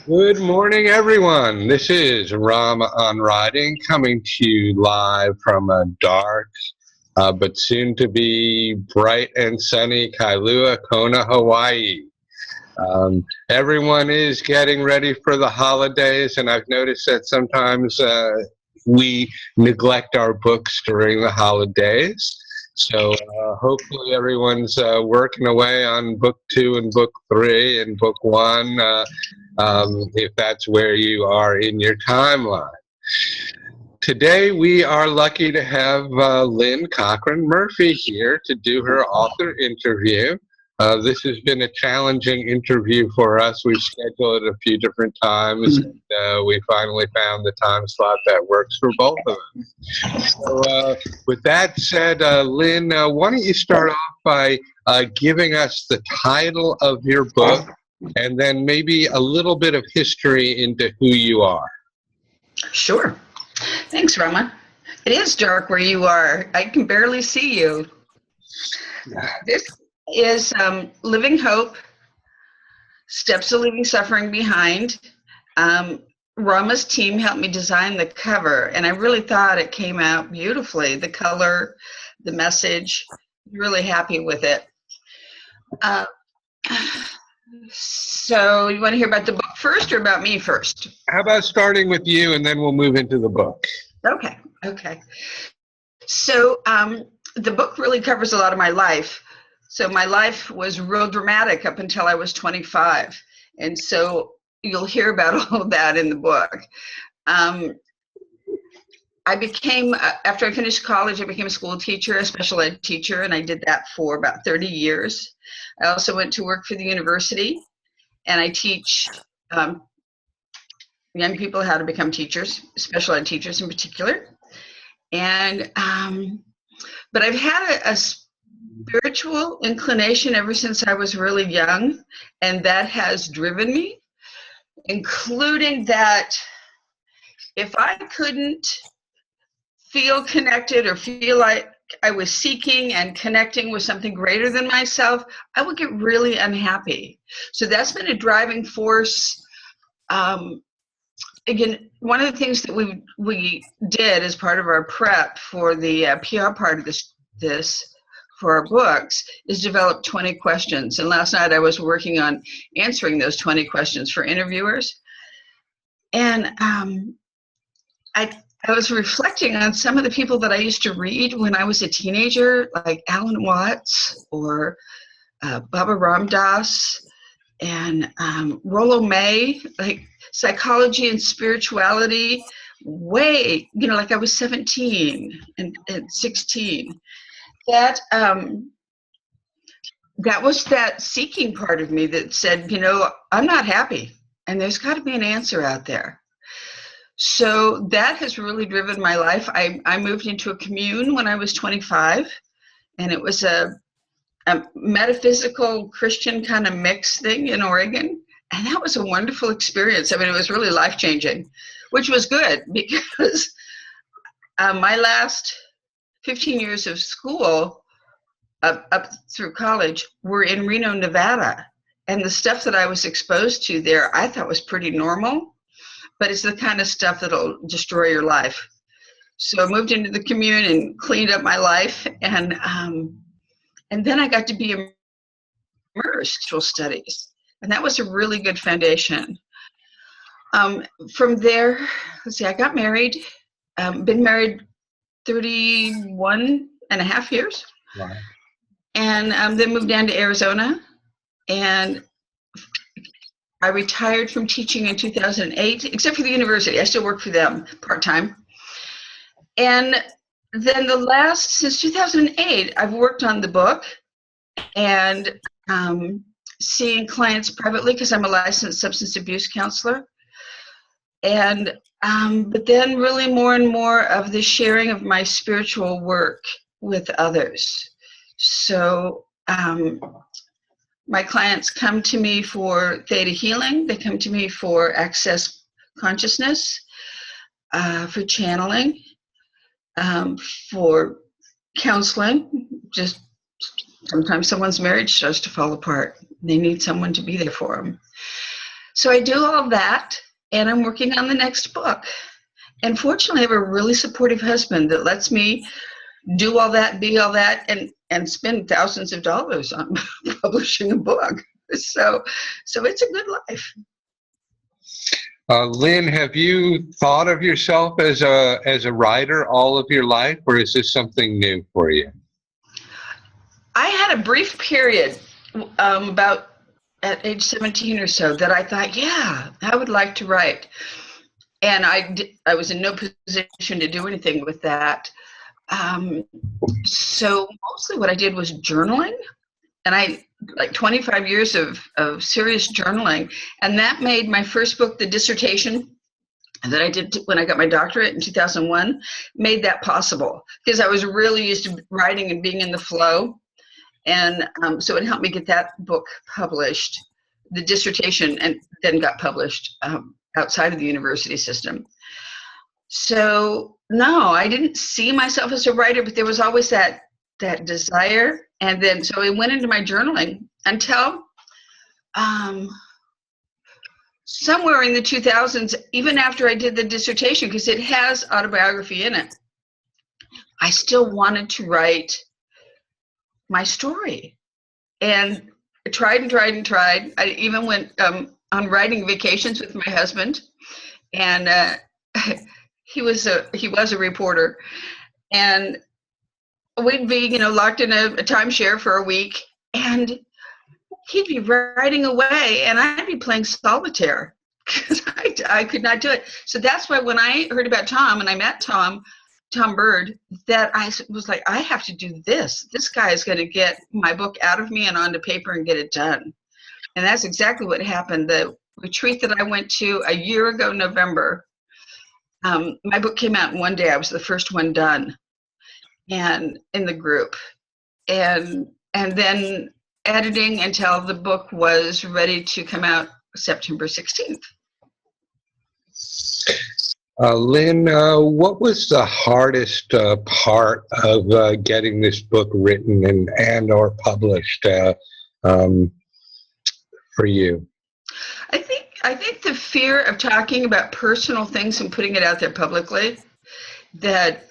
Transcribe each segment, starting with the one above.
Good morning, everyone. This is Rama on Riding, coming to you live from a dark but soon to be bright and sunny Kailua, Kona, Hawaii. Everyone is getting ready for the holidays, and I've noticed that sometimes we neglect our books during the holidays. So hopefully everyone's working away on book 2 and book 3 and book 1, if that's where you are in your timeline. Today we are lucky to have Lynne Cockrum-Murphy here to do her author interview. This has been a challenging interview for us. We've scheduled it a few different times, and we finally found the time slot that works for both of us. So with that said, Lynne, why don't you start off by giving us the title of your book and then maybe a little bit of history into who you are. Sure. Thanks, Rama. It is dark where you are. I can barely see you. This is Living Hope, Steps to Leaving Suffering Behind. Rama's team helped me design the cover, and I really thought it came out beautifully. The color, the message, really happy with it. So you want to hear about the book first or about me first? How about starting with you, and then we'll move into the book. Okay. So the book really covers a lot of my life. So my life was real dramatic up until I was 25. And so you'll hear about all of that in the book. I became, after I finished college, I became a school teacher, a special ed teacher, and I did that for about 30 years. I also went to work for the university, and I teach young people how to become teachers, special ed teachers in particular. And but I've had a spiritual inclination ever since I was really young, and that has driven me, including that if I couldn't feel connected or feel like I was seeking and connecting with something greater than myself, I would get really unhappy. So that's been a driving force. Again, one of the things that we did as part of our prep for the PR part of this for our books is develop 20 questions. And last night I was working on answering those 20 questions for interviewers. And I was reflecting on some of the people that I used to read when I was a teenager, like Alan Watts or Baba Ram Dass and Rollo May, like psychology and spirituality, way, like I was 17 and 16. That was that seeking part of me that said, I'm not happy, and there's got to be an answer out there. So that has really driven my life. I moved into a commune when I was 25, and it was a metaphysical Christian kind of mix thing in Oregon. And that was a wonderful experience. I mean, it was really life-changing, which was good because my last 15 years of school up through college were in Reno, Nevada. And the stuff that I was exposed to there, I thought was pretty normal. But it's the kind of stuff that'll destroy your life. So I moved into the commune and cleaned up my life, and then I got to be immersed in spiritual studies, and that was a really good foundation. From there, let's see, I got married, been married 31 and a half years, Wow. And then moved down to Arizona, and I retired from teaching in 2008, except for the university. I still work for them part-time. And then since 2008, I've worked on the book and seeing clients privately because I'm a licensed substance abuse counselor. And but then really more and more of the sharing of my spiritual work with others. So my clients come to me for theta healing. They come to me for access consciousness, for channeling, for counseling. Just sometimes someone's marriage starts to fall apart. They need someone to be there for them. So I do all that, and I'm working on the next book. And fortunately, I have a really supportive husband that lets me do all that, be all that, and spend thousands of dollars on publishing a book. So it's a good life. Lynne, have you thought of yourself as a writer all of your life, or is this something new for you? I had a brief period about at age 17 or so that I thought, yeah, I would like to write. And I was in no position to do anything with that. So mostly what I did was journaling. And I like 25 years of serious journaling. And that made my first book, the dissertation that I did when I got my doctorate in 2001, made that possible because I was really used to writing and being in the flow. And so it helped me get that book published, the dissertation, and then got published outside of the university system. So no, I didn't see myself as a writer, but there was always that desire. And then so I went into my journaling until somewhere in the 2000s, even after I did the dissertation, because it has autobiography in it, I still wanted to write my story. And I tried and tried and tried. I even went on writing vacations with my husband, and he was a reporter, and we'd be locked in a timeshare for a week, and he'd be writing away, and I'd be playing solitaire because I could not do it. So that's why when I heard about Tom and I met Tom Bird, that I was like, I have to do this. This guy is going to get my book out of me and onto paper and get it done. And that's exactly what happened. The retreat that I went to a year ago, November, my book came out in one day. I was the first one done, and in the group, and then editing until the book was ready to come out September 16th. Lynne, what was the hardest part of getting this book written and or published for you? I think the fear of talking about personal things and putting it out there publicly, that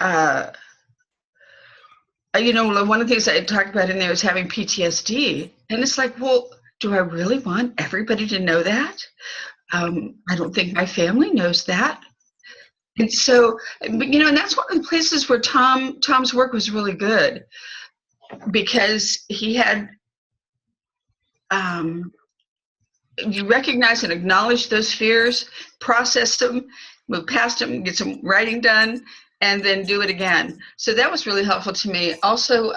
one of the things I talked about in there is having PTSD. And it's like, well, do I really want everybody to know that? I don't think my family knows that. And so, and that's one of the places where Tom's work was really good, because he had, you recognize and acknowledge those fears, process them, move past them, get some writing done, and then do it again. So that was really helpful to me. Also,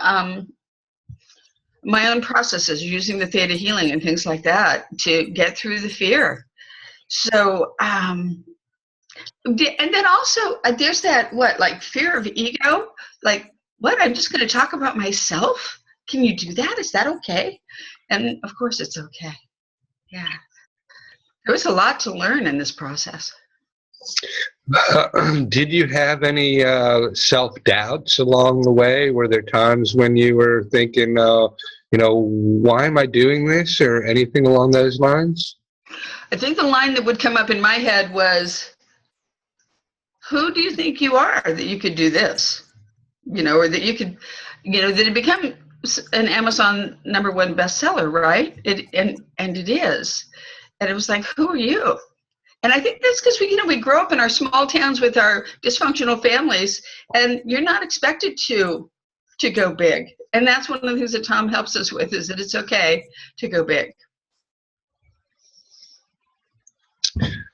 my own processes, using the theta healing and things like that to get through the fear. So, and then also there's that, fear of ego? Like, what, I'm just going to talk about myself? Can you do that? Is that okay? And of course it's okay. Yeah. There was a lot to learn in this process. Did you have any self-doubts along the way? Were there times when you were thinking, why am I doing this, or anything along those lines? I think the line that would come up in my head was, who do you think you are that you could do this? Or that you could, that it become an Amazon #1 bestseller, right? And it is. And it was like, who are you? And I think that's because we grow up in our small towns with our dysfunctional families, and you're not expected to go big. And that's one of the things that Tom helps us with, is that it's okay to go big.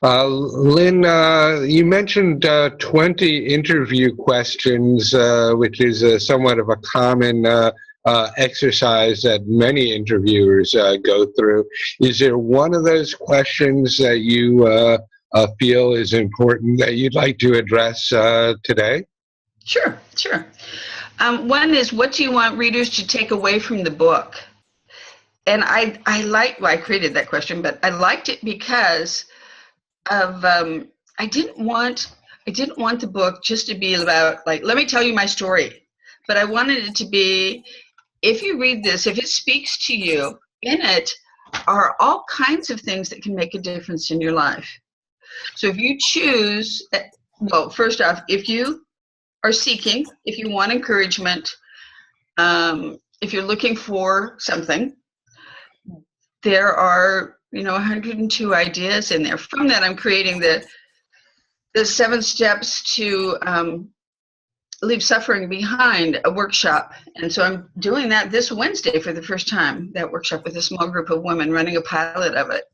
Lynne, you mentioned 20 interview questions, which is somewhat of a common exercise that many interviewers go through. Is there one of those questions that you feel is important that you'd like to address today? Sure. One is, what do you want readers to take away from the book? And I created that question, but I liked it because of I didn't want the book just to be about, let me tell you my story, but I wanted it to be, if you read this, if it speaks to you, in it are all kinds of things that can make a difference in your life. So if you choose, well, first off, if you are seeking, if you want encouragement, if you're looking for something, there are, 102 ideas in there. From that, I'm creating the 7 steps to leave suffering behind, a workshop. And so I'm doing that this Wednesday for the first time, that workshop with a small group of women, running a pilot of it.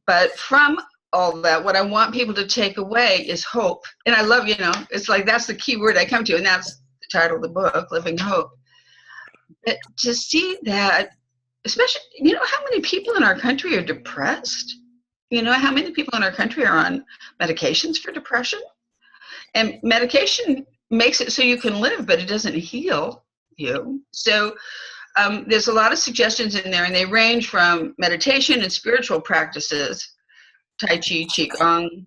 But from all that, what I want people to take away is hope. And I love, it's like that's the key word I come to, and that's the title of the book, Living Hope. But to see that, especially, how many people in our country are depressed? How many people in our country are on medications for depression? And medication makes it so you can live, but it doesn't heal you. So there's a lot of suggestions in there, and they range from meditation and spiritual practices, Tai Chi, Qigong,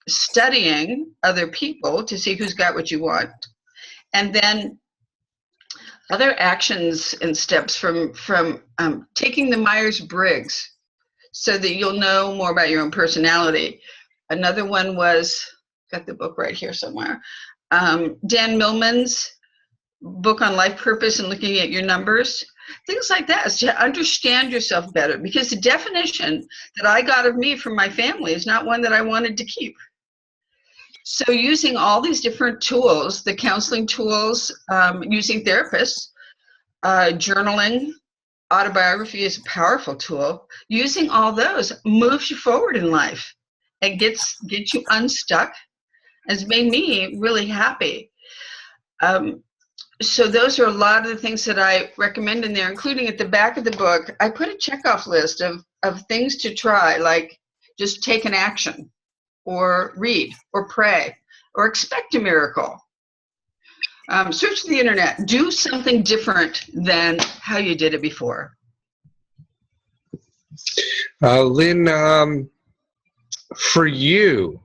studying other people to see who's got what you want, and then other actions and steps from taking the Myers-Briggs so that you'll know more about your own personality. Another one was, got the book right here somewhere, Dan Millman's book on life purpose and looking at your numbers. Things like that is to understand yourself better, because the definition that I got of me from my family is not one that I wanted to keep. So using all these different tools, the counseling tools, using therapists, journaling, autobiography is a powerful tool. Using all those moves you forward in life and gets you unstuck. Has made me really happy. So those are a lot of the things that I recommend in there, including at the back of the book. I put a checkoff list of things to try, like just take an action, or read, or pray, or expect a miracle. Search the internet. Do something different than how you did it before. Lynne, for you,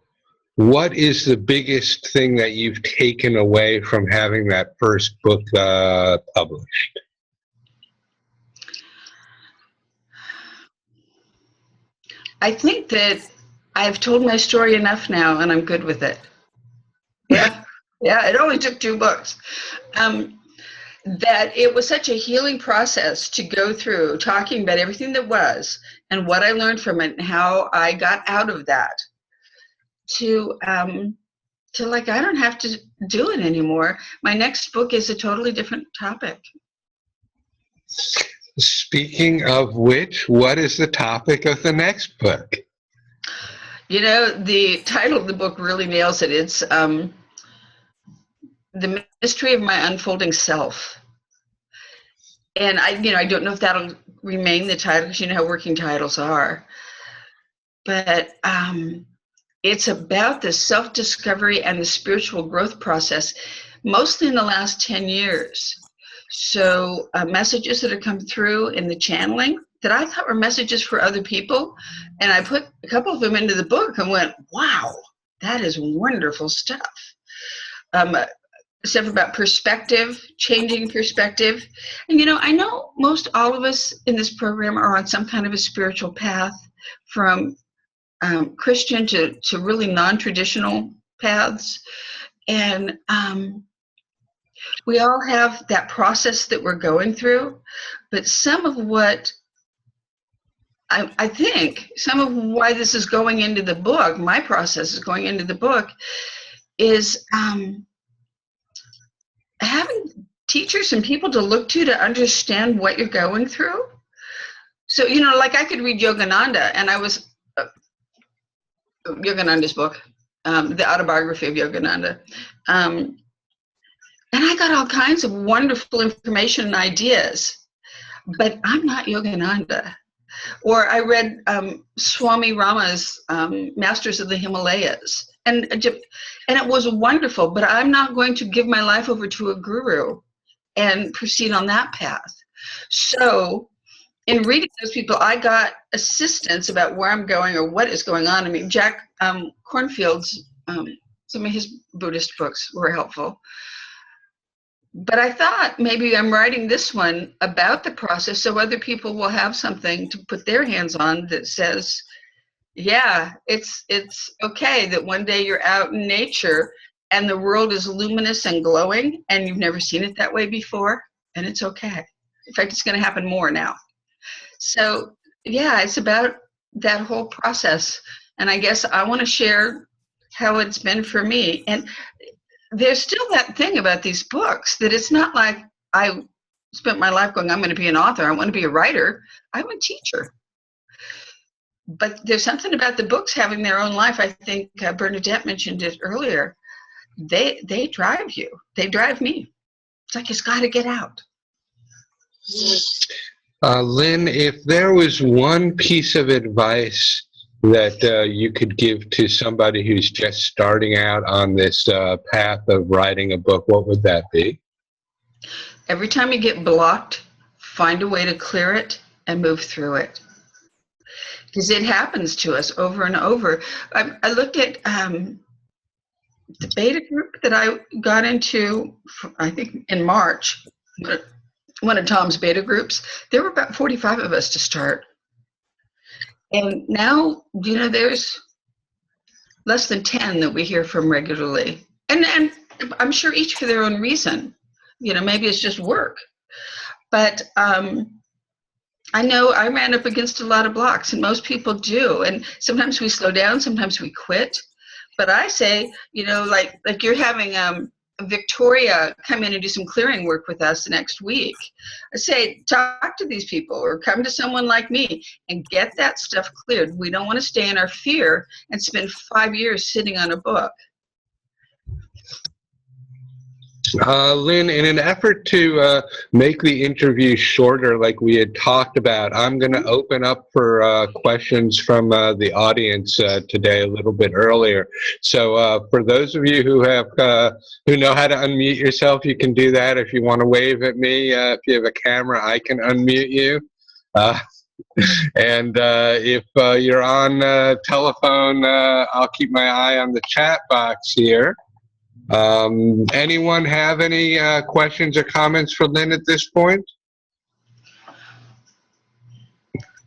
what is the biggest thing that you've taken away from having that first book published? I think that I've told my story enough now, and I'm good with it. Yeah, it only took 2 books. That it was such a healing process to go through, talking about everything that was and what I learned from it and how I got out of that, to like, I don't have to do it anymore. My next book is a totally different topic. Speaking of which, what is the topic of the next book? The title of the book really nails it. It's The Mystery of My Unfolding Self. And I don't know if that'll remain the title, because you know how working titles are. But it's about the self-discovery and the spiritual growth process, mostly in the last 10 years. So messages that have come through in the channeling that I thought were messages for other people. And I put a couple of them into the book and went, wow, that is wonderful stuff. Stuff about perspective, changing perspective. And, I know most all of us in this program are on some kind of a spiritual path, from Christian to really non-traditional paths. And we all have that process that we're going through. But some of what I think, some of why this is going into the book, my process is going into the book, is having teachers and people to look to understand what you're going through. So, like I could read Yogananda, and I was Yogananda's book, the autobiography of Yogananda. And I got all kinds of wonderful information and ideas, but I'm not Yogananda. Or I read Swami Rama's Masters of the Himalayas. And it was wonderful, but I'm not going to give my life over to a guru and proceed on that path. So in reading those people, I got assistance about where I'm going or what is going on. I mean, Jack Kornfield's, some of his Buddhist books were helpful. But I thought maybe I'm writing this one about the process so other people will have something to put their hands on that says, yeah, it's okay that one day you're out in nature and the world is luminous and glowing and you've never seen it that way before, and it's okay. In fact, it's going to happen more now. So, yeah, it's about that whole process. And I guess I want to share how it's been for me. And there's still that thing about these books that it's not like I spent my life going, I'm going to be an author, I want to be a writer. I'm a teacher. But there's something about the books having their own life. I think Bernadette mentioned it earlier. They drive you. They drive me. It's like it's got to get out. Lynn, if there was one piece of advice that you could give to somebody who's just starting out on this path of writing a book, what would that be? Every time you get blocked, find a way to clear it and move through it. Because it happens to us over and over. I looked at the beta group that I got into, I think in March, one of Tom's beta groups. There were about 45 of us to start. And now, there's less than 10 that we hear from regularly. And I'm sure each for their own reason. Maybe it's just work. But I know I ran up against a lot of blocks, and most people do. And sometimes we slow down, sometimes we quit. But I say, like you're having Victoria come in and do some clearing work with us next week. I say, talk to these people or come to someone like me and get that stuff cleared. We don't want to stay in our fear and spend 5 years sitting on a book. Lynn, in an effort to make the interview shorter like we had talked about, I'm going to open up for questions from the audience today a little bit earlier. So for those of you who know how to unmute yourself, you can do that. If you want to wave at me, if you have a camera, I can unmute you. And if you're on telephone, I'll keep my eye on the chat box here. Anyone have any questions or comments for Lynn at this point?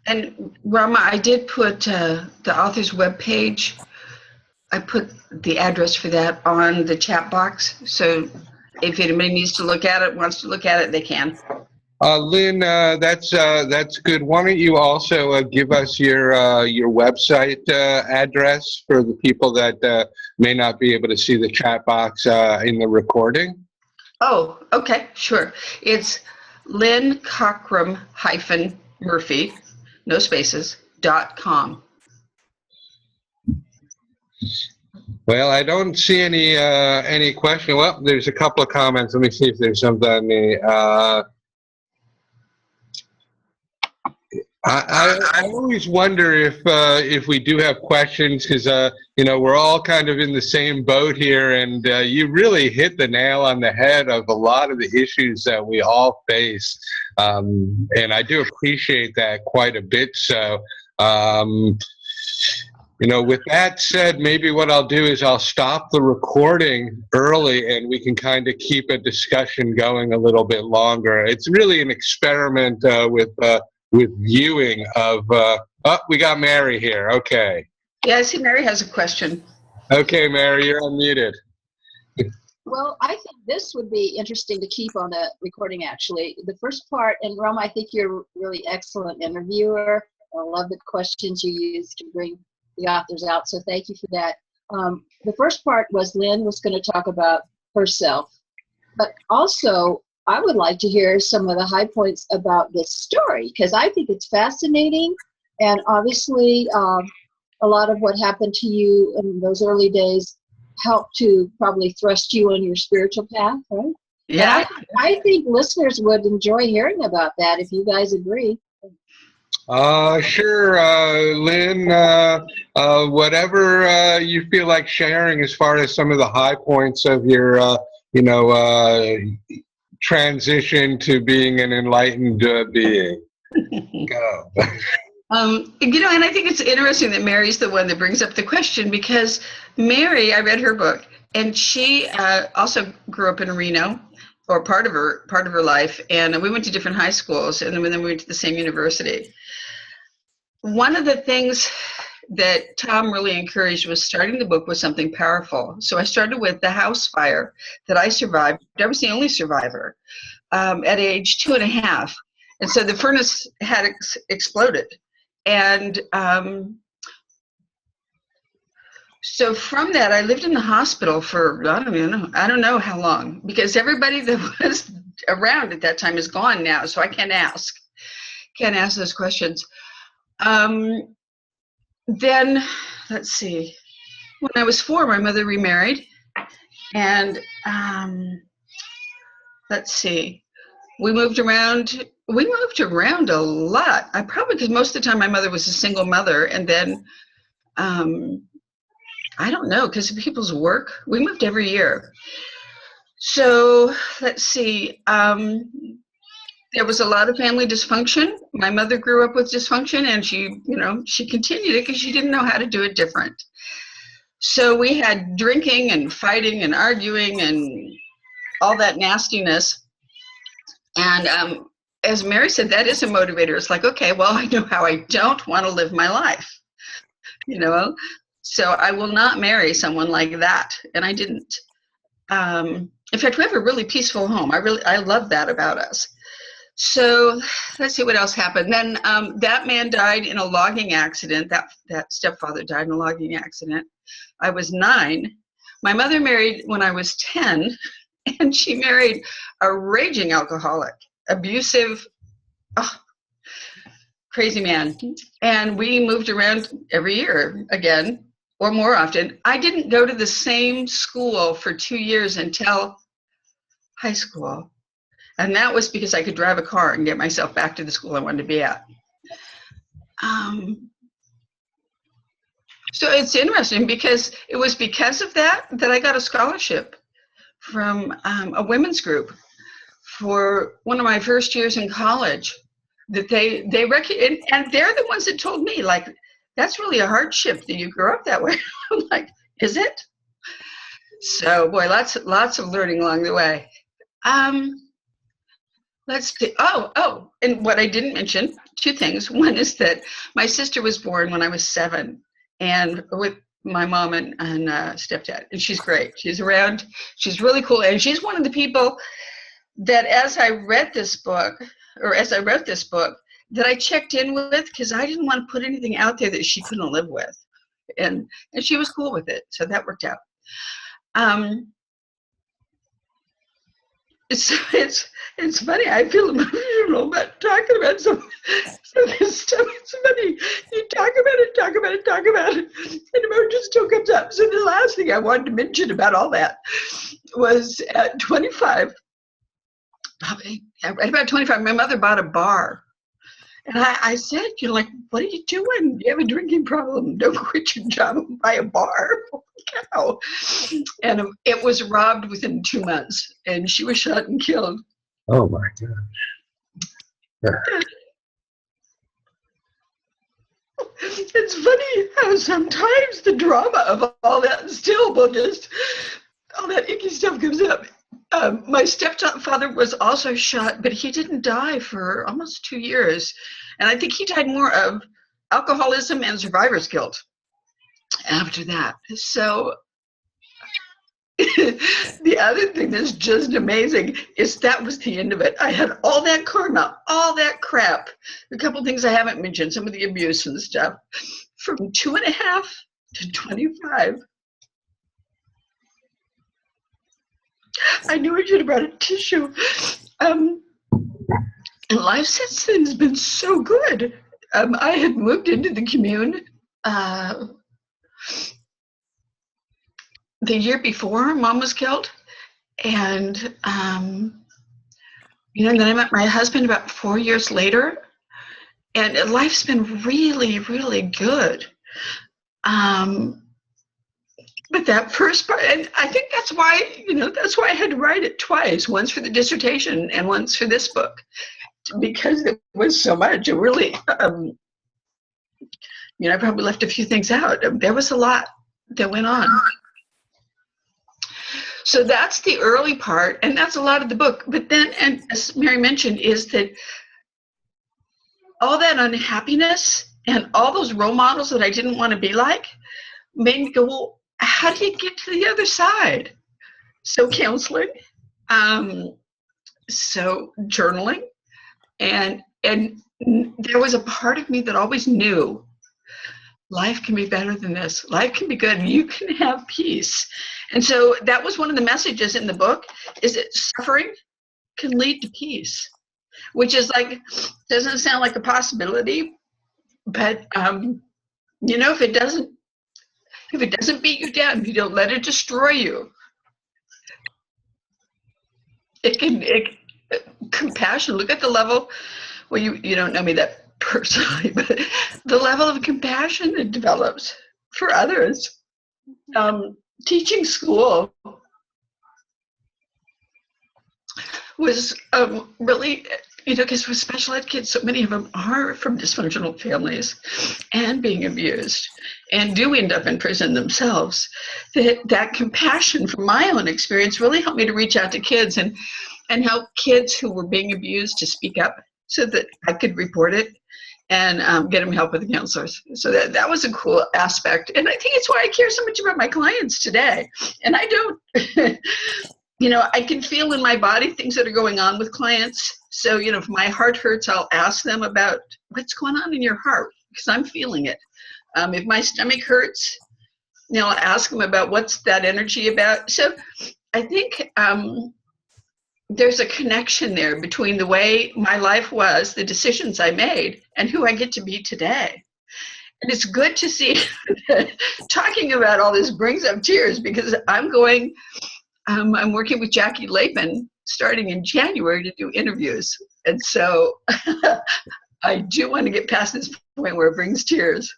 And Rama, I did put the author's webpage. I put the address for that on the chat box. So if anybody needs to look at it, wants to look at it, they can. Lynn, that's good. Why don't you also give us your website address for the people that may not be able to see the chat box in the recording? Oh, okay, sure. It's Lynne Cockrum-Murphy, no spaces, .com. Well, I don't see any question. Well, there's a couple of comments. Let me see if there's something. I always wonder if we do have questions, because we're all kind of in the same boat here, and you really hit the nail on the head of a lot of the issues that we all face, and I do appreciate that quite a bit. So, with that said, maybe what I'll do is I'll stop the recording early, and we can kind of keep a discussion going a little bit longer. It's really an experiment with viewing of, we got Mary here, okay. Yeah, I see Mary has a question. Okay, Mary, you're unmuted. Well, I think this would be interesting to keep on the recording, actually. The first part, and Rama, I think you're a really excellent interviewer. I love the questions you use to bring the authors out, so thank you for that. The first part was Lynn was going to talk about herself, but also I would like to hear some of the high points about this story, because I think it's fascinating, and obviously a lot of what happened to you in those early days helped to probably thrust you on your spiritual path, right? Yeah. I think listeners would enjoy hearing about that, if you guys agree. Sure, Lynn, whatever you feel like sharing as far as some of the high points of your, transition to being an enlightened being. Go. And I think it's interesting that Mary's the one that brings up the question, because Mary, I read her book, and she also grew up in Reno, or part of her life, and we went to different high schools, and then we went to the same university. One of the things that Tom really encouraged was starting the book with something powerful. So I started with the house fire that I survived. I was the only survivor at age 2.5. And so the furnace had exploded. And so from that, I lived in the hospital for, I don't know how long, because everybody that was around at that time is gone now. So I can't ask those questions. Then, let's see, when I was 4, my mother remarried, and let's see, we moved around a lot. Because most of the time my mother was a single mother, and then, I don't know, because of people's work, we moved every year. So, let's see, there was a lot of family dysfunction. My mother grew up with dysfunction, and she continued it because she didn't know how to do it different. So we had drinking and fighting and arguing and all that nastiness. And as Mary said, that is a motivator. It's like, okay, well, I know how I don't want to live my life, so I will not marry someone like that. And I didn't. In fact, we have a really peaceful home. I love that about us. So let's see what else happened. Then that man died in a logging accident. That stepfather died in a logging accident. I was 9. My mother married when I was 10, and she married a raging alcoholic, abusive, crazy man. And we moved around every year again, or more often. I didn't go to the same school for 2 years until high school. And that was because I could drive a car and get myself back to the school I wanted to be at. So it's interesting because it was because of that I got a scholarship from a women's group for one of my first years in college. That they and they're the ones that told me, like, that's really a hardship that you grew up that way. I'm like, is it? So boy, lots of learning along the way. Let's see. Oh, and what I didn't mention, 2 things. One is that my sister was born when I was 7, and with my mom and stepdad, and she's great. She's around. She's really cool, and she's one of the people that, as I wrote this book, that I checked in with, because I didn't want to put anything out there that she couldn't live with, and she was cool with it, so that worked out. It's funny. I feel emotional about talking about some of this stuff. It's funny. You talk about it, and emotion still comes up. So the last thing I wanted to mention about all that was at 25, right about 25, my mother bought a bar. And I said, like, what are you doing? You have a drinking problem. Don't quit your job and buy a bar. Holy cow. And it was robbed within 2 months, and she was shot and killed. Oh my gosh. Yeah. It's funny how sometimes the drama of all that still will just, all that icky stuff comes up. My stepfather was also shot, but he didn't die for almost 2 years. And I think he died more of alcoholism and survivor's guilt after that. So the other thing that's just amazing is that was the end of it. I had all that karma, all that crap. A couple things I haven't mentioned, some of the abuse and stuff, from 2.5 to 25. I knew I should have brought a tissue. And life since then has been so good. I had moved into the commune the year before Mom was killed. And, then I met my husband about 4 years later. And life's been really, really good. But that first part, and I think that's why I had to write it twice, once for the dissertation and once for this book, because it was so much. It really, I probably left a few things out. There was a lot that went on. So that's the early part, and that's a lot of the book. But then, and as Mary mentioned, is that all that unhappiness and all those role models that I didn't want to be like made me go, well, how do you get to the other side? So counseling, so journaling, and there was a part of me that always knew life can be better than this. Life can be good, and you can have peace. And so that was one of the messages in the book, is that suffering can lead to peace, which is like, doesn't sound like a possibility, but if it doesn't beat you down, if you don't let it destroy you, compassion, look at the level, well, you don't know me that personally, but the level of compassion that develops for others. Teaching school was really, because with special ed kids, so many of them are from dysfunctional families and being abused and do end up in prison themselves. That compassion from my own experience really helped me to reach out to kids and help kids who were being abused to speak up so that I could report it and get them help with the counselors. So that was a cool aspect. And I think it's why I care so much about my clients today. And I don't, I can feel in my body things that are going on with clients. So, if my heart hurts, I'll ask them about what's going on in your heart, because I'm feeling it. If my stomach hurts, I'll ask them about what's that energy about. So I think there's a connection there between the way my life was, the decisions I made, and who I get to be today. And it's good to see talking about all this brings up tears, because I'm working with Jackie Lapin starting in January to do interviews. And so I do want to get past this point where it brings tears.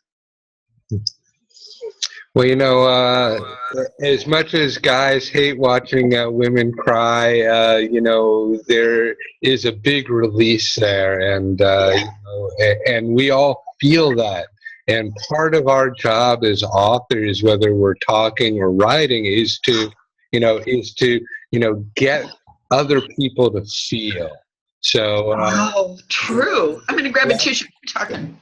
Well, as much as guys hate watching women cry, there is a big release there, and and we all feel that. And part of our job as authors, whether we're talking or writing, is to get other people to feel. So. True. I'm going to grab a tissue. Talking.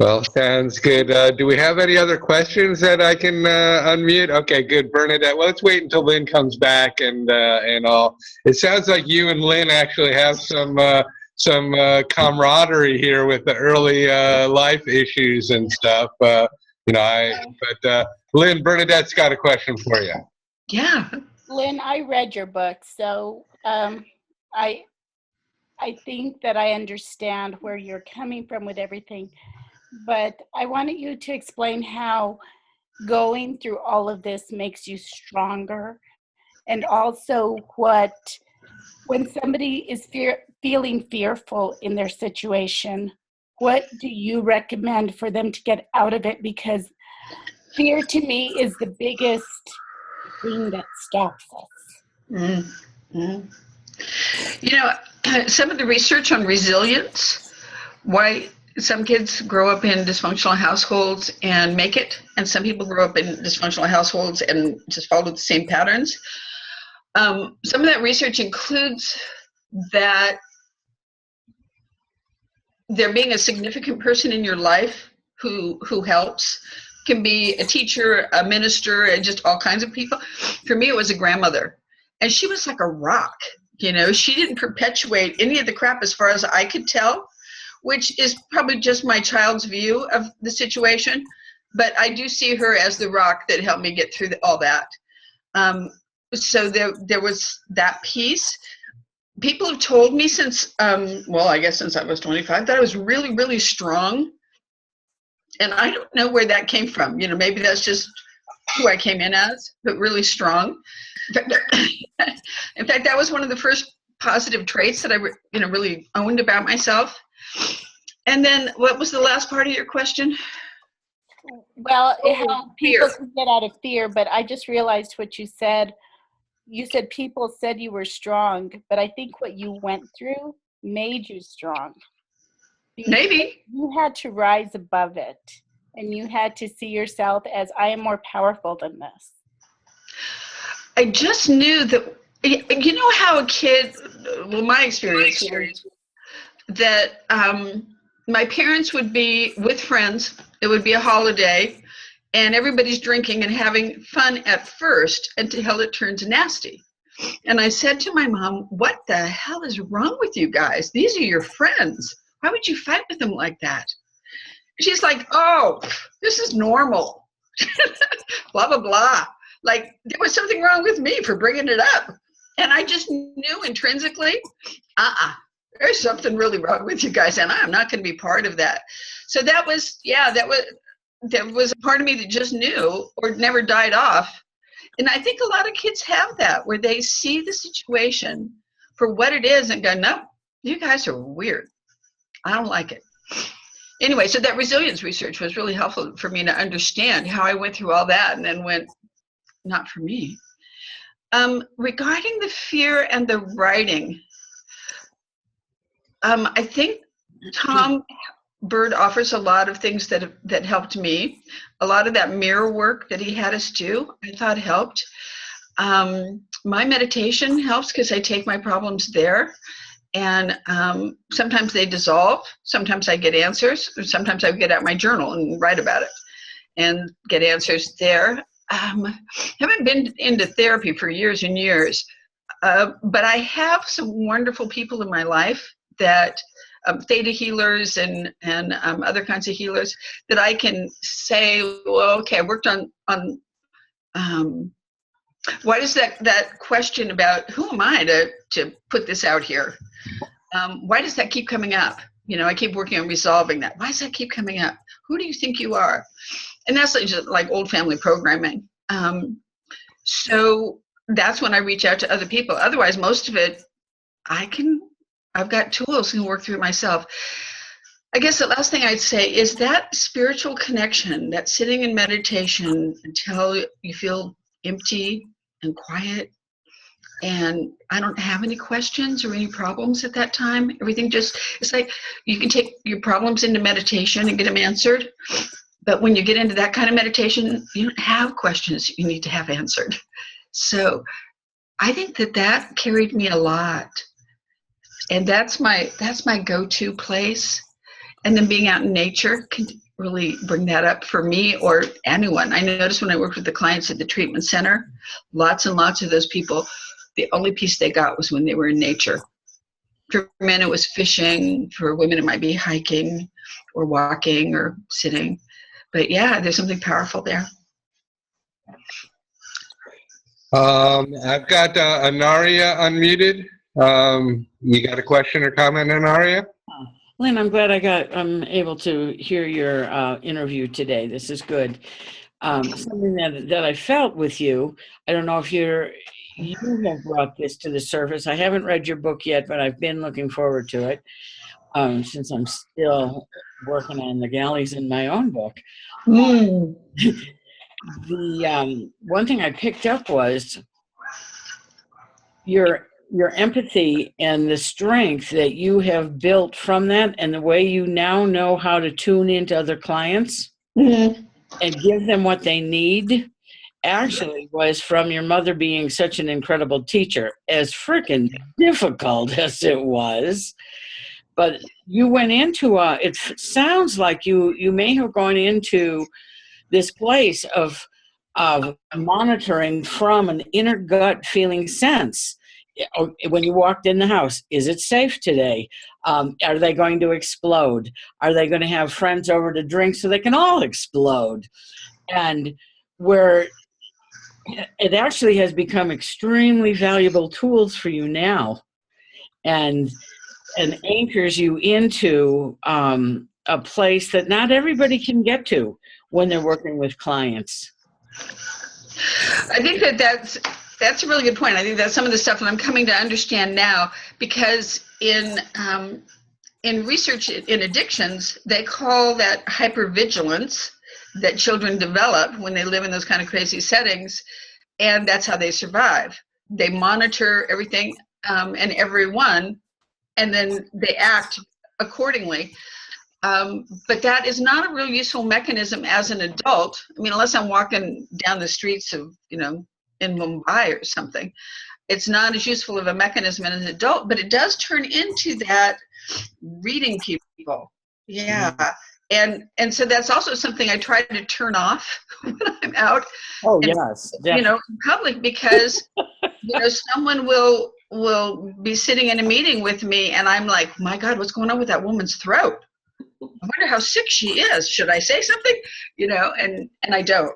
Well, sounds good. Do we have any other questions that I can unmute? Okay, good. Bernadette, well, let's wait until Lynne comes back and all. It sounds like you and Lynne actually have some camaraderie here with the early life issues and stuff. Lynne, Bernadette's got a question for you. Yeah. Lynne, I read your book, so I think that I understand where you're coming from with everything. But I wanted you to explain how going through all of this makes you stronger, and also when somebody is feeling fearful in their situation, what do you recommend for them to get out of it? Because fear to me is the biggest thing that stops us. Mm-hmm. Some of the research on resilience, why some kids grow up in dysfunctional households and make it, and some people grow up in dysfunctional households and just follow the same patterns. Some of that research includes that there being a significant person in your life who helps. Can be a teacher, a minister, and just all kinds of people. For me, it was a grandmother, and she was like a rock. She didn't perpetuate any of the crap as far as I could tell, which is probably just my child's view of the situation. But I do see her as the rock that helped me get through all that. So there was that piece. People have told me since I was 25, that I was really, really strong. And I don't know where that came from. Maybe that's just who I came in as, but really strong. In fact, that was one of the first positive traits that I really owned about myself. And then what was the last part of your question? Well, how people can get out of fear, but I just realized what you said. You said people said you were strong, but I think what you went through made you strong. Maybe. You had to rise above it, and you had to see yourself as, I am more powerful than this. I just knew that, you know how a kid, well, my experience was that my parents would be with friends, it would be a holiday, and everybody's drinking and having fun at first until it turns nasty. And I said to my mom, what the hell is wrong with you guys? These are your friends. Why would you fight with them like that? She's like, oh, this is normal. Blah, blah, blah. Like there was something wrong with me for bringing it up. And I just knew intrinsically, there's something really wrong with you guys, and I'm not going to be part of that. So that was a part of me that just knew or never died off. And I think a lot of kids have that, where they see the situation for what it is and go, no, you guys are weird. I don't like it. Anyway, so that resilience research was really helpful for me to understand how I went through all that and then went, not for me. Regarding the fear and the writing, I think Tom Bird offers a lot of things that helped me. A lot of that mirror work that he had us do, I thought helped. My meditation helps because I take my problems there, and sometimes they dissolve. Sometimes I get answers, or sometimes I get out my journal and write about it and get answers there. Haven't been into therapy for years and years, but I have some wonderful people in my life that theta healers and other kinds of healers that I can say, well, okay, I worked on why does that question about who am I to put this out here? Why does that keep coming up? You know, I keep working on resolving that. Why does that keep coming up? Who do you think you are? And that's just like old family programming. So that's when I reach out to other people. Otherwise, most of it, I've got tools and work through it myself. I guess the last thing I'd say is that spiritual connection, that sitting in meditation until you feel empty and quiet, and I don't have any questions or any problems at that time. Everything it's like you can take your problems into meditation and get them answered. But when you get into that kind of meditation, you don't have questions you need to have answered. So I think that carried me a lot. And that's my go-to place. And then being out in nature can really bring that up for me or anyone. I noticed when I worked with the clients at the treatment center, lots and lots of those people, the only peace they got was when they were in nature. For men, it was fishing. For women, it might be hiking or walking or sitting. But yeah, there's something powerful there. I've got Anaria unmuted. You got a question or comment, Anaria? Lynn, I'm glad I'm able to hear your interview today. This is good. Something that I felt with you, I don't know if you have brought this to the surface. I haven't read your book yet, but I've been looking forward to it since I'm still working on the galleys in my own book. The one thing I picked up was your empathy and the strength that you have built from that, and the way you now know how to tune into other clients and give them what they need, actually was from your mother being such an incredible teacher, as freaking difficult as it was. But you went into it sounds like you may have gone into this place of monitoring from an inner gut feeling sense. When you walked in the house, is it safe today? Are they going to explode? Are they going to have friends over to drink so they can all explode? And where it actually has become extremely valuable tools for you now, and anchors you into a place that not everybody can get to when they're working with clients. I think that's a really good point. I think that's some of the stuff that I'm coming to understand now, because in research in addictions, they call that hypervigilance that children develop when they live in those kind of crazy settings, and that's how they survive. They monitor everything and everyone, and then they act accordingly. But that is not a real useful mechanism as an adult. I mean, unless I'm walking down the streets of, in Mumbai or something. It's not as useful of a mechanism as an adult, but it does turn into that reading people. Yeah. And so that's also something I try to turn off when I'm out. Oh, and, yes. in public, because someone will be sitting in a meeting with me and I'm like, my God, what's going on with that woman's throat? I wonder how sick she is. Should I say something? And I don't.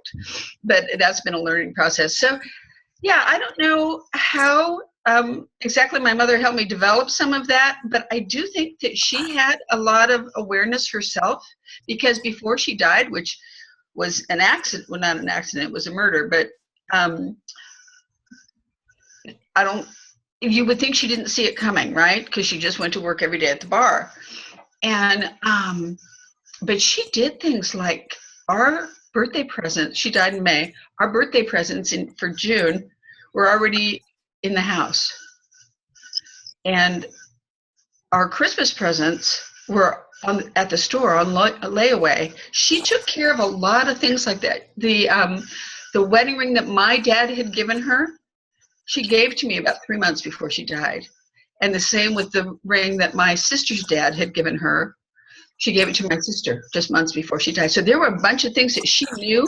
But that's been a learning process. So yeah, I don't know how exactly my mother helped me develop some of that, but I do think that she had a lot of awareness herself, because before she died, which was an accident, well, not an accident, it was a murder, but you would think she didn't see it coming, right? Because she just went to work every day at the bar. And, but she did things like our birthday presents, she died in May, our birthday presents for June were already in the house. And our Christmas presents were at the store on layaway. She took care of a lot of things like that. The wedding ring that my dad had given her, she gave to me about 3 months before she died. And the same with the ring that my sister's dad had given her. She gave it to my sister just months before she died. So there were a bunch of things that she knew,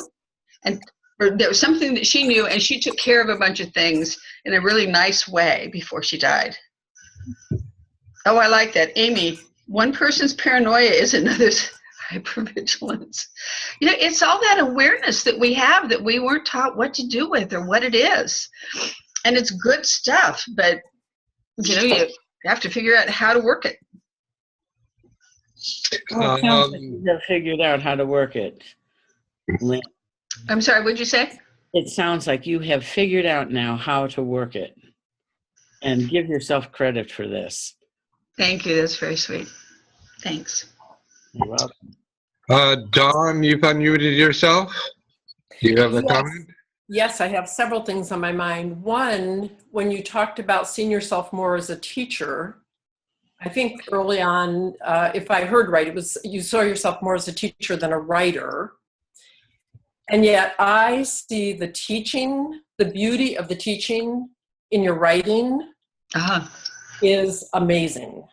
or there was something that she knew, and she took care of a bunch of things in a really nice way before she died. Oh, I like that. Amy, one person's paranoia is another's hypervigilance. It's all that awareness that we have that we weren't taught what to do with or what it is. And it's good stuff, but you have to figure out how to work it. Well, it sounds like you have figured out how to work it, Lynne. I'm sorry, what'd you say? It sounds like you have figured out now how to work it. And give yourself credit for this. Thank you. That's very sweet. Thanks. You're welcome. Dawn, you've unmuted yourself. Do you have a comment? Yes, I have several things on my mind. One, when you talked about seeing yourself more as a teacher, I think early on, if I heard right, it was you saw yourself more as a teacher than a writer. And yet I see the teaching, the beauty of the teaching in your writing is amazing.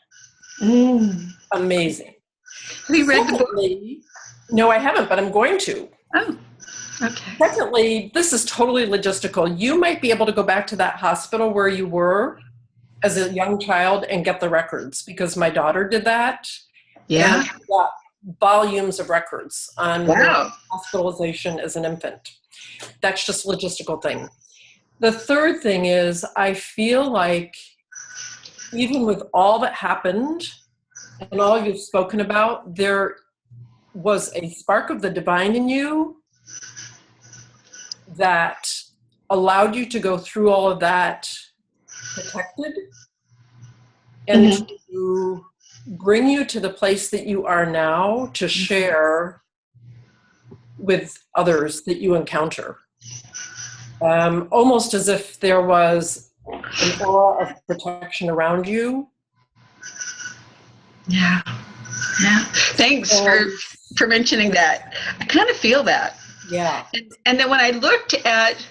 Amazing. Have you read the book? No, I haven't, but I'm going to. Oh, okay. Secondly, this is totally logistical. You might be able to go back to that hospital where you were as a young child and get the records, because my daughter did that. Yeah. And got volumes of records on hospitalization as an infant. That's just a logistical thing. The third thing is, I feel like even with all that happened and all you've spoken about, there was a spark of the divine in you that allowed you to go through all of that protected and to bring you to the place that you are now to share with others that you encounter. Almost as if there was an aura of protection around you. Yeah. Thanks for mentioning that. I kind of feel that. Yeah. And then when I looked at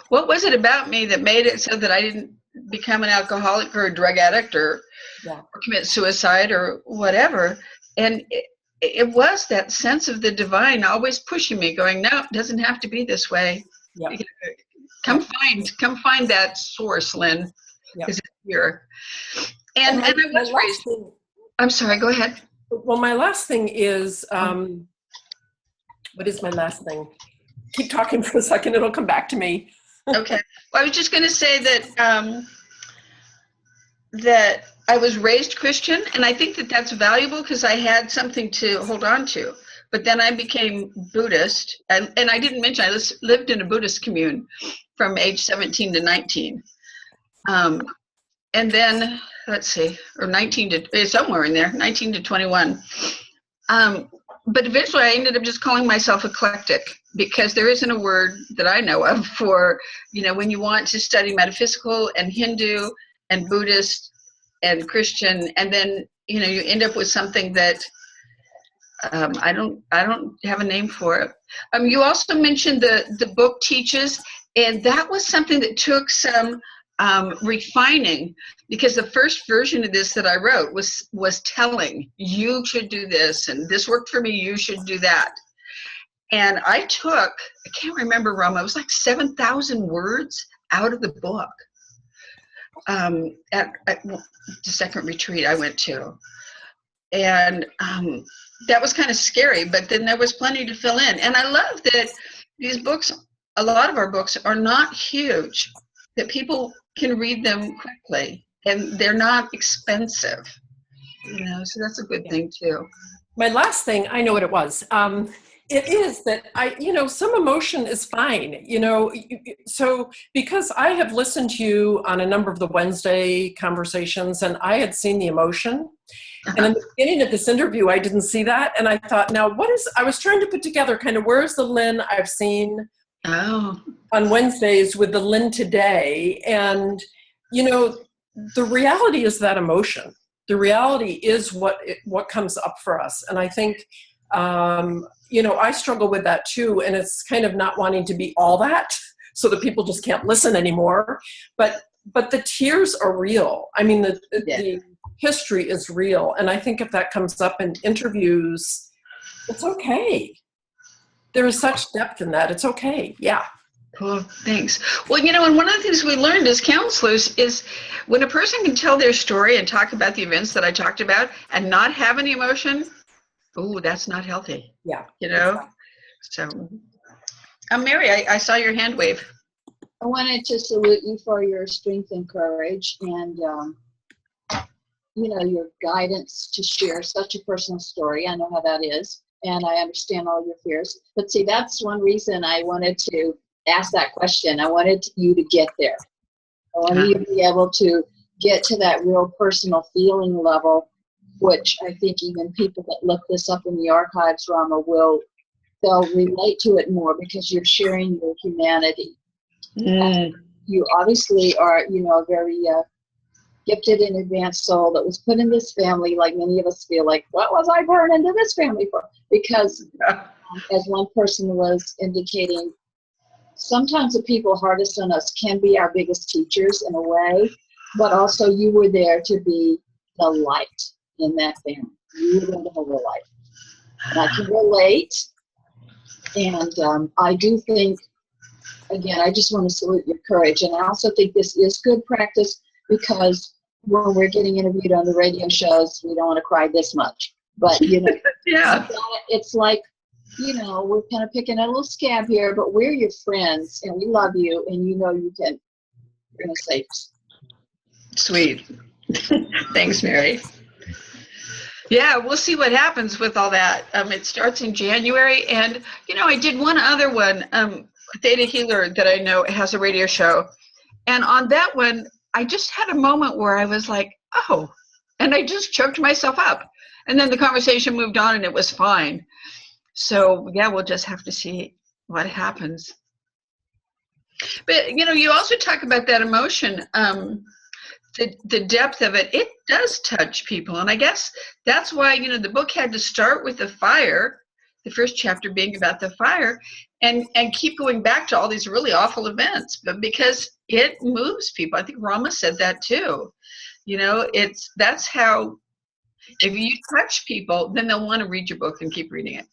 what was it about me that made it so that I didn't become an alcoholic or a drug addict or commit suicide or whatever, and it was that sense of the divine always pushing me, going, no, it doesn't have to be this way. Yep. Come find that source, Lynne, because it's here. And I was raised. I'm sorry, go ahead. Well, my last thing is, what is my last thing? Keep talking for a second, it'll come back to me. Okay. Well, I was just going to say that that I was raised Christian, and I think that that's valuable because I had something to hold on to. But then I became Buddhist, and I didn't mention I lived in a Buddhist commune from age 17 to 19. And then, let's see, or 19 to, somewhere in there, 19 to 21. But eventually I ended up just calling myself eclectic, because there isn't a word that I know of for, when you want to study metaphysical and Hindu and Buddhist and Christian, and then, you end up with something that I don't have a name for it. You also mentioned the book teaches, And that was something that took some refining, because the first version of this that I wrote was telling, you should do this, and this worked for me, you should do that. And I can't remember, Rama, it was like 7,000 words out of the book at the second retreat I went to. And that was kind of scary, but then there was plenty to fill in. And I love that these books, a lot of our books are not huge, that people can read them quickly, and they're not expensive, so that's a good thing too. My last thing, I know what it was. It is that some emotion is fine, so because I have listened to you on a number of the Wednesday conversations, and I had seen the emotion. And in the beginning of this interview, I didn't see that. And I thought, now I was trying to put together kind of, where's the Lynne I've seen on Wednesdays with the Lynne today? And, the reality is that emotion. The reality is what comes up for us. And I think, I struggle with that too. And it's kind of not wanting to be all that so that people just can't listen anymore. But the tears are real. I mean, the history is real. And I think if that comes up in interviews, it's okay. There is such depth in that. It's okay. Yeah. Cool. Thanks. Well, and one of the things we learned as counselors is when a person can tell their story and talk about the events that I talked about and not have any emotion, that's not healthy. Yeah. So, Mary, I saw your hand wave. I wanted to salute you for your strength and courage and, your guidance to share such a personal story. I know how that is, and I understand all your fears. But see, that's one reason I wanted to ask that question. I wanted you to get there. I wanted you to be able to get to that real personal feeling level, which I think even people that look this up in the archives, Rama, they'll relate to it more because you're sharing your humanity. You obviously are, a very gifted and advanced soul that was put in this family, like many of us feel like, what was I born into this family for? Because as one person was indicating, sometimes the people hardest on us can be our biggest teachers in a way, but also you were there to be the light in that family. You were going to have a light. And I can relate. And I do think, again, I just want to salute your courage. And I also think this is good practice because when we're getting interviewed on the radio shows, we don't want to cry this much. But, yeah. It's like, we're kind of picking a little scab here, but we're your friends and we love you. And you're going to save us. Sweet. Thanks, Mary. Yeah, we'll see what happens with all that. It starts in January. And, I did one other one, Theta Healer, that I know has a radio show. And on that one, I just had a moment where I was like, oh, and I just choked myself up. And then the conversation moved on and it was fine. So, yeah, we'll just have to see what happens. But, you also talk about that emotion, the depth of it. It does touch people. And I guess that's why, the book had to start with the fire, the first chapter being about the fire, and keep going back to all these really awful events, but because it moves people. I think Rama said that too. That's how, if you touch people, then they'll want to read your book and keep reading it.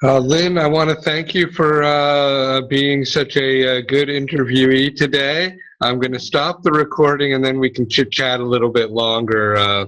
Lynne, I want to thank you for being such a good interviewee today. I'm going to stop the recording and then we can chit-chat a little bit longer.